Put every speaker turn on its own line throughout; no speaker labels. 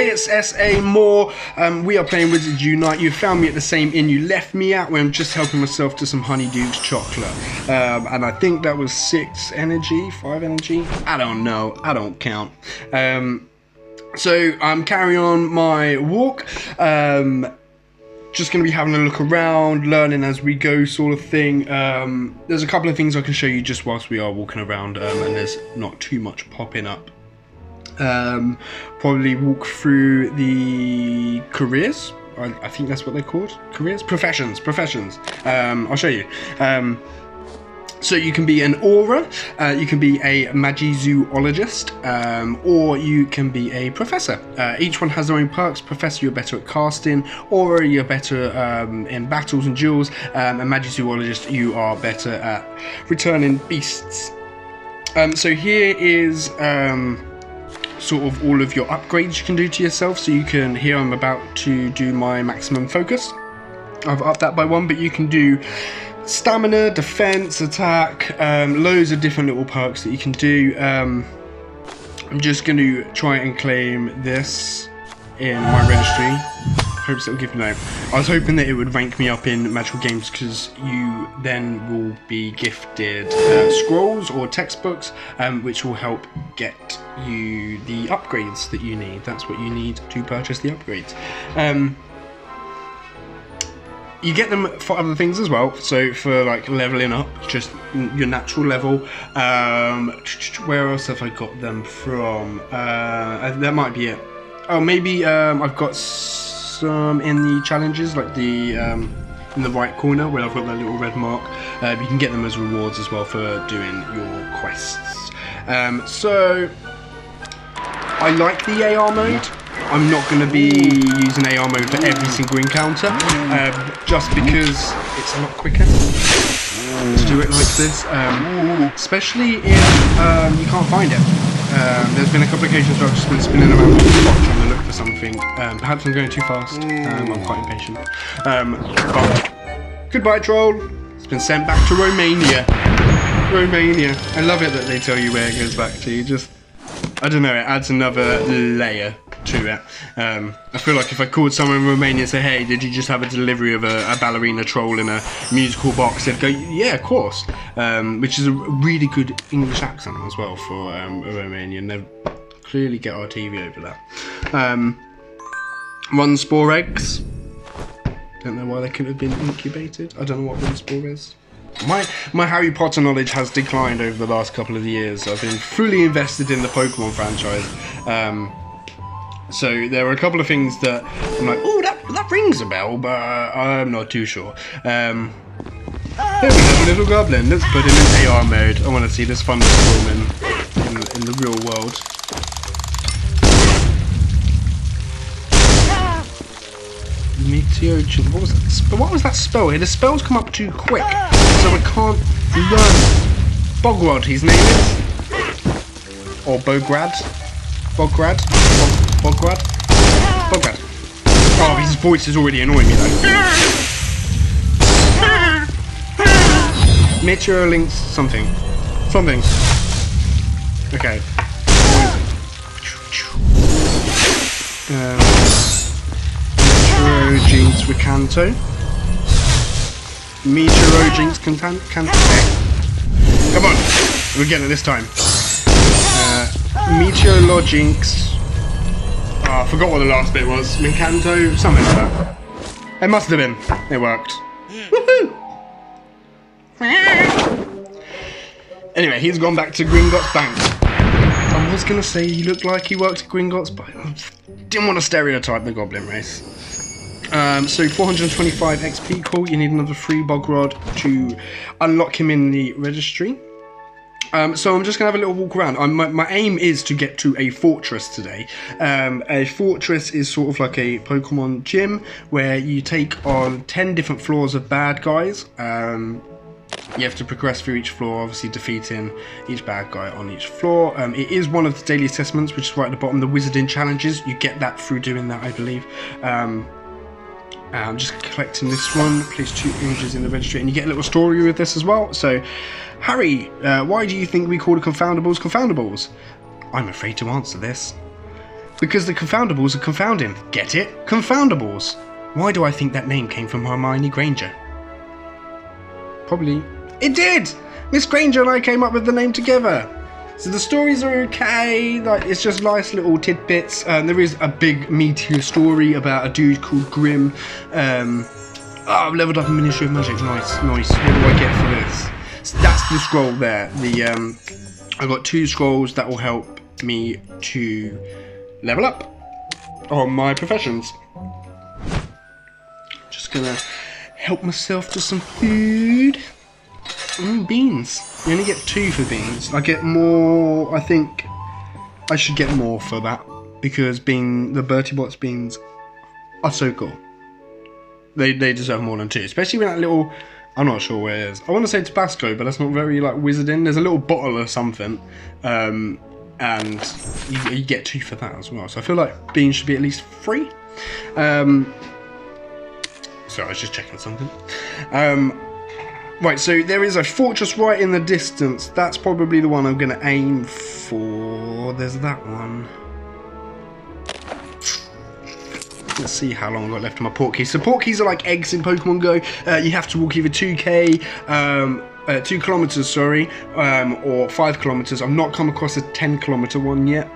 Hey, it's SA Moore. We are playing Wizards Unite. You found me at the same inn you left me at, where I'm just helping myself to some Honeydukes chocolate. And I think that was 6 energy, 5 energy. I don't know. I don't count. So I'm carrying on my walk. Just going to be having a look around, learning as we go sort of thing. There's a couple of things I can show you just whilst we are walking around, and there's not too much popping up. Probably walk through the careers. I think that's what they're called. Careers? Professions. I'll show you. So you can be an aura, you can be a magizoologist, or you can be a professor. Each one has their own perks. Professor, you're better at casting. Aura, you're better in battles and duels. And magizoologist, you are better at returning beasts. So here is sort of all of your upgrades you can do to yourself. So you can, here I'm about to do my maximum focus. I've upped that by 1, but you can do stamina, defense, attack, loads of different little perks that you can do. I'm just going to try and claim this in my registry. Hopes it'll give me. No, I was hoping that it would rank me up in magical games, because you then will be gifted scrolls or textbooks, which will help get you the upgrades that you need. That's what you need to purchase the upgrades. You get them for other things as well, so for like leveling up, just your natural level. Where else have I got them from? That might be it. Oh, maybe I've got some in the challenges, like the in the right corner where I've got that little red mark. You can get them as rewards as well for doing your quests. So I like the AR mode. I'm not going to be using AR mode for every single encounter, just because it's a lot quicker to do it like this, especially if you can't find it. There's been a couple of occasions where I've just been spinning around the spot trying to look for something. Perhaps I'm going too fast. I'm quite impatient. But goodbye, troll. It's been sent back to Romania. I love it that they tell you where it goes back to. Just, I don't know, it adds another layer to it. I feel like if I called someone in Romania and say, hey, did you just have a delivery of a ballerina troll in a musical box, they'd go, yeah, of course, which is a really good English accent as well for a Romanian. They clearly get our TV over that. 1 spore eggs. Don't know why they couldn't have been incubated. I don't know what 1 spore is. My Harry Potter knowledge has declined over the last couple of years. I've been fully invested in the Pokemon franchise. So there are a couple of things that I'm like, oh, that rings a bell, but I'm not too sure. Here we have a little goblin. Let's put him in AR mode. I want to see this thunderstorm in the real world. Meteor. What was that spell? The spells come up too quick, so I can't learn. Bogrod, his name is, or Bograd. Oh, his voice is already annoying me though. Meteor links something. Okay. Meteoro Jinx Recanto. Meteoro Jinx Canto. Come on, we're getting it this time. Meteorologynx. Oh, I forgot what the last bit was. Mincanto, something like that. It must have been. It worked. Woohoo! Anyway, he's gone back to Gringotts Bank. I was going to say he looked like he worked at Gringotts, but I didn't want to stereotype the goblin race. So 425 XP, cool. You need another 3 Bogrod to unlock him in the registry. So I'm just going to have a little walk around. My aim is to get to a fortress today. A fortress is sort of like a Pokemon gym where you take on 10 different floors of bad guys. You have to progress through each floor, obviously defeating each bad guy on each floor. It is one of the daily assessments, which is right at the bottom, the Wizarding Challenges. You get that through doing that, I believe. I'm just collecting this one. Place 2 images in the registry, and you get a little story with this as well. So, Harry, why do you think we call the confoundables confoundables? I'm afraid to answer this. Because the confoundables are confounding. Get it? Confoundables. Why do I think that name came from Hermione Granger? Probably... It did! Miss Granger and I came up with the name together. So the stories are okay, like it's just nice little tidbits. There is a big meatier story about a dude called Grimm. I've leveled up in Ministry of Magic. Nice, nice. What do I get for this? So that's the scroll there. I got 2 scrolls that will help me to level up on my professions. Just gonna help myself to some food. Beans. You only get 2 for beans. I get more. I think I should get more for that because the Bertie Bott's beans are so cool. They deserve more than 2, especially with that little. I'm not sure where it is. I want to say Tabasco, but that's not very like wizarding. There's a little bottle or something, and you get 2 for that as well. So I feel like beans should be at least free. So I was just checking something. Right, so there is a fortress right in the distance. That's probably the one I'm going to aim for. There's that one. Let's see how long I've got left on my port keys. So port keys are like eggs in Pokemon Go. You have to walk either 2 kilometers, sorry, or 5 kilometers. I've not come across a 10 kilometer one yet.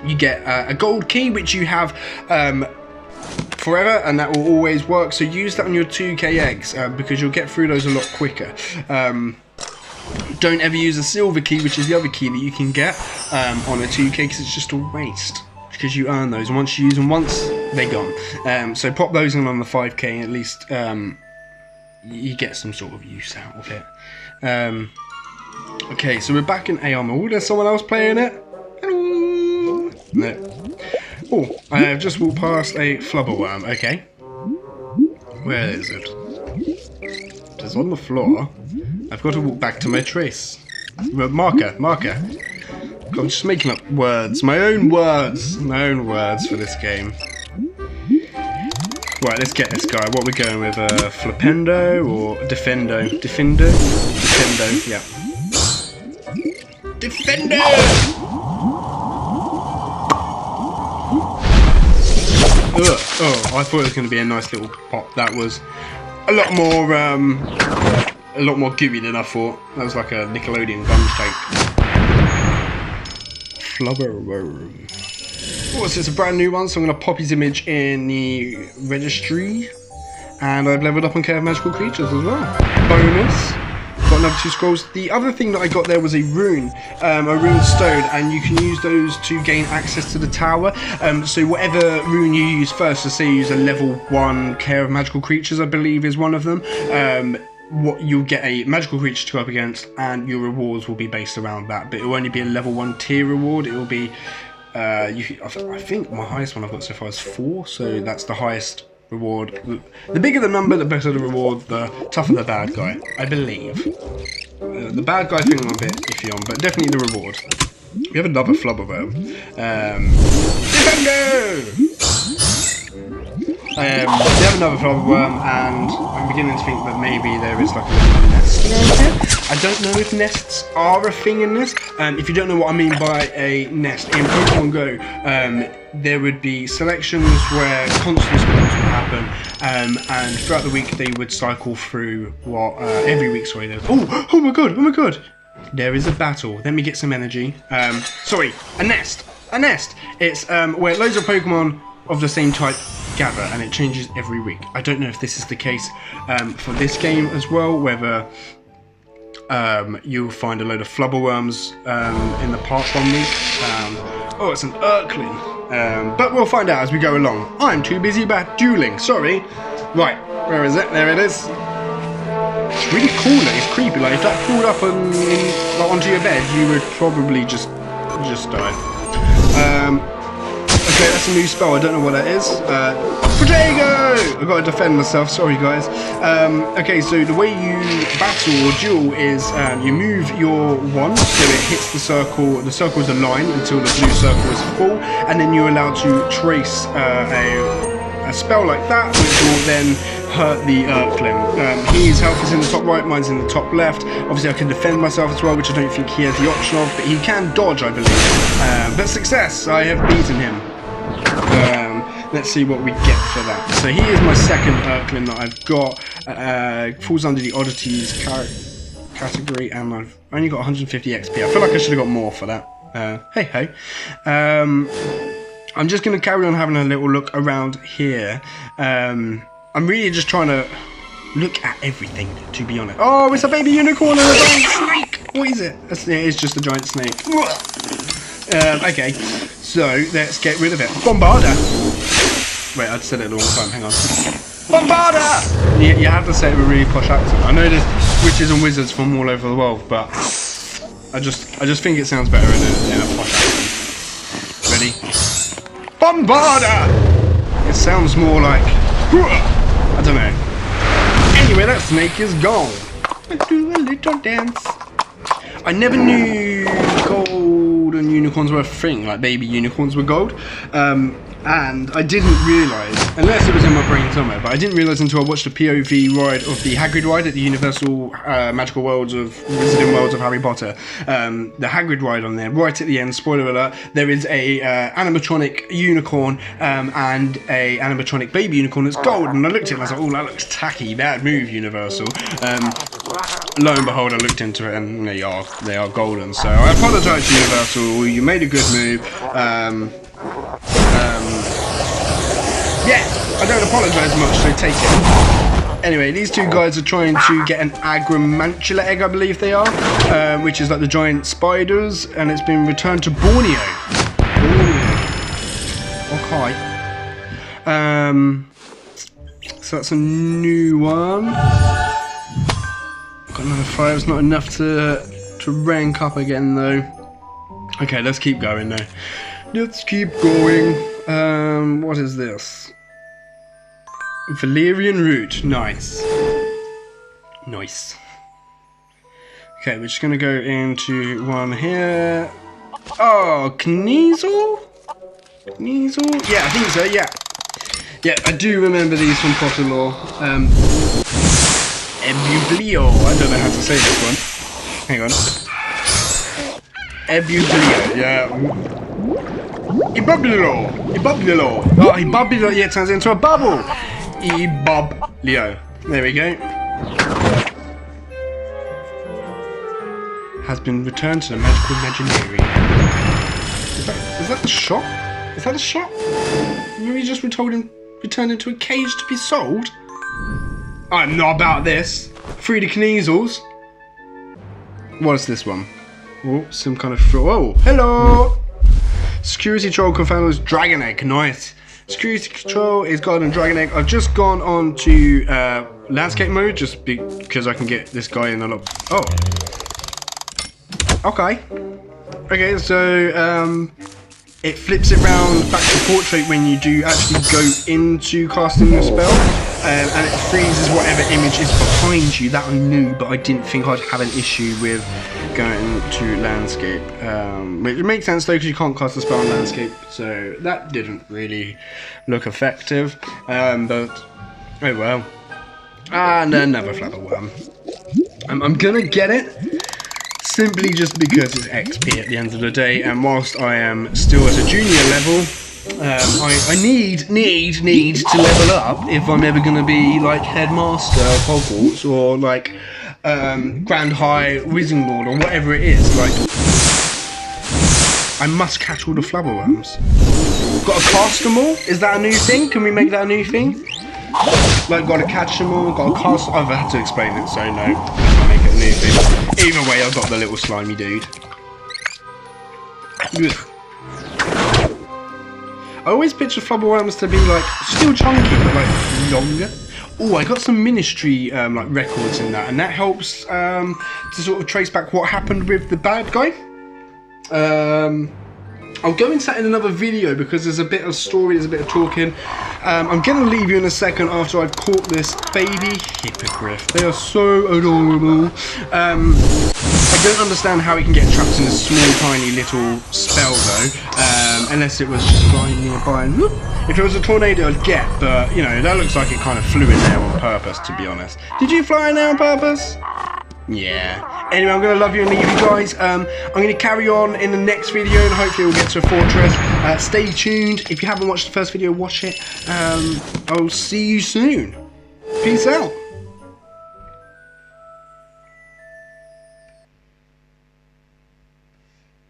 You get a gold key, which you have forever, and that will always work. So use that on your 2k eggs because you'll get through those a lot quicker. Don't ever use a silver key, which is the other key that you can get on a 2k, because it's just a waste. Because you earn those, and once you use them once, they're gone. So pop those in on the 5k, at least you get some sort of use out of it. Okay, so we're back in AR. Oh, there's someone else playing it. Hello. No. Oh, I have just walked past a flubberworm. Okay. Where is it? It's on the floor. I've got to walk back to my trace. Marker. I'm just making up words. My own words for this game. Right, let's get this guy. What are we going with? Flipendo or Defendo? Defendo, yeah. Defender! Ugh. Oh, I thought it was going to be a nice little pop. That was a lot more gooey than I thought. That was like a Nickelodeon gun shake. Flubberworm. Oh, so it's a brand new one, so I'm going to pop his image in the registry. And I've leveled up on Care of Magical Creatures as well. Bonus. Got another 2 scrolls. The other thing that I got there was a rune stone, and you can use those to gain access to the tower. So whatever rune you use first, so say you use a level 1 Care of Magical Creatures, I believe is one of them. What you'll get a magical creature to go up against, and your rewards will be based around that. But it will only be a level 1 tier reward. It will be, I think my highest one I've got so far is 4, so that's the highest reward. The bigger the number, the better the reward, the tougher the bad guy, I believe. The bad guy thing I'm a bit iffy on, but definitely the reward. We have another flubberworm. Defendo! We have another flubberworm, and I'm beginning to think that maybe there is like a little nest around here. I don't know if nests are a thing in this. If you don't know what I mean by a nest, in Pokemon Go, there would be selections where constant spawns would happen, and throughout the week they would cycle through what, every week, sorry. Oh my god! There is a battle. Let me get some energy. Sorry, a nest! It's where loads of Pokemon of the same type gather, and it changes every week. I don't know if this is the case for this game as well, whether you'll find a load of flubberworms in the park one week. Oh, it's an Urkling. But we'll find out as we go along. I'm too busy about dueling, sorry. Right, where is it? There it is. It's really cool, it's creepy. Like, if that crawled up onto your bed, you would probably just die. Okay, that's a new spell, I don't know what that is. Protego! I've got to defend myself, sorry guys. Okay, so the way you battle or duel is you move your wand so it hits the circle is a line until the blue circle is full, and then you're allowed to trace a spell like that, which will then hurt the Urklim. His health is in the top right, mine's in the top left. Obviously I can defend myself as well, which I don't think he has the option of, but he can dodge, I believe. But success, I have beaten him. Let's see what we get for that. So he is my second Urklim that I've got. Falls under the oddities category, and I've only got 150 XP. I feel like I should have got more for that. Hey hey. I'm just going to carry on having a little look around here. I'm really just trying to look at everything, to be honest. Oh, it's a baby unicorn and a giant snake! What is it? It's just a giant snake. Okay, so let's get rid of it. Bombarda! Wait, I'd said it a long time, hang on. Bombarda! You have to say it with a really posh accent. I know there's witches and wizards from all over the world, but I just think it sounds better in a posh accent. Ready? Bombarda! It sounds more like... I don't know. Anyway, that snake is gone. I do a little dance. I never knew golden unicorns were a thing, like baby unicorns were gold. And I didn't realise, unless it was in my brain somewhere, but I didn't realise until I watched the POV ride of the Hagrid ride at the Universal Magical Worlds of Wizarding Worlds of Harry Potter. The Hagrid ride on there, right at the end, spoiler alert, there is a animatronic unicorn and a animatronic baby unicorn that's gold, and I looked at it and I was like, oh, that looks tacky, bad move, Universal. Lo and behold, I looked into it and they are golden, so I apologise to Universal, you made a good move. Yeah, I don't apologise much, so take it. Anyway, these two guys are trying to get an Agramantula egg, I believe they are, which is like the giant spiders, and it's been returned to Borneo. Okay. So that's a new one. Got another 5. It's not enough to rank up again though. Okay, let's keep going though. Let's keep going. What is this? Valerian root. Nice. Nice. Okay, we're just gonna go into one here. Oh, Kneasel? Kneasel? Yeah, I think so, yeah. Yeah, I do remember these from Potter lore. Ebublio. I don't know how to say this one. Hang on. Ebublio, yeah. Ibublio! Ibublio! Oh, Ibublio! Yeah, it turns into a bubble! Ibublio. There we go. Has been returned to the magical imaginary. Is that the shop? Is that a shop? Maybe just returned into a cage to be sold? I'm not about this. Free the Kneasels. What's this one? Oh, some kind of... Whoa! Hello! Security Troll confirmed was Dragon Egg. Nice. Security Control is Garden Dragon Egg. I've just gone on to landscape mode just because I can get this guy in a lot. Oh. Okay. Okay, so it flips it round back to portrait when you do actually go into casting the spell, and it freezes whatever image is behind you. That I knew, but I didn't think I'd have an issue with going to landscape. It makes sense though, because you can't cast a spell on landscape, so that didn't really look effective. But oh well. And another flabberworm. I'm gonna get it. Simply just because it's XP at the end of the day, and whilst I am still at a junior level, I need to level up if I'm ever going to be like headmaster of Hogwarts or like Grand High Wizarding Lord or whatever it is. Like, I must catch all the flabberworms. Got to cast them all? Is that a new thing? Can we make that a new thing? Like, got to catch them all, got to cast. I've had to explain it, so no, I'll make it a new thing. Either way, I've got the little slimy dude. Ugh. I always picture flabberworms to be like still chunky but like longer. Oh, I got some ministry like records in that, and that helps to sort of trace back what happened with the bad guy. I'll go into that in another video because there's a bit of story, there's a bit of talking. I'm going to leave you in a second after I've caught this baby hippogriff. They are so adorable. I don't understand how he can get trapped in a small, tiny little spell though, unless it was just flying nearby and whoop. If it was a tornado, I'd get, but you know, that looks like it kind of flew in there on purpose, to be honest. Did you fly in there on purpose? Yeah. Anyway, I'm going to love you and leave you guys. I'm going to carry on in the next video and hopefully we'll get to a fortress. Stay tuned. If you haven't watched the first video, watch it. I'll see you soon. Peace out.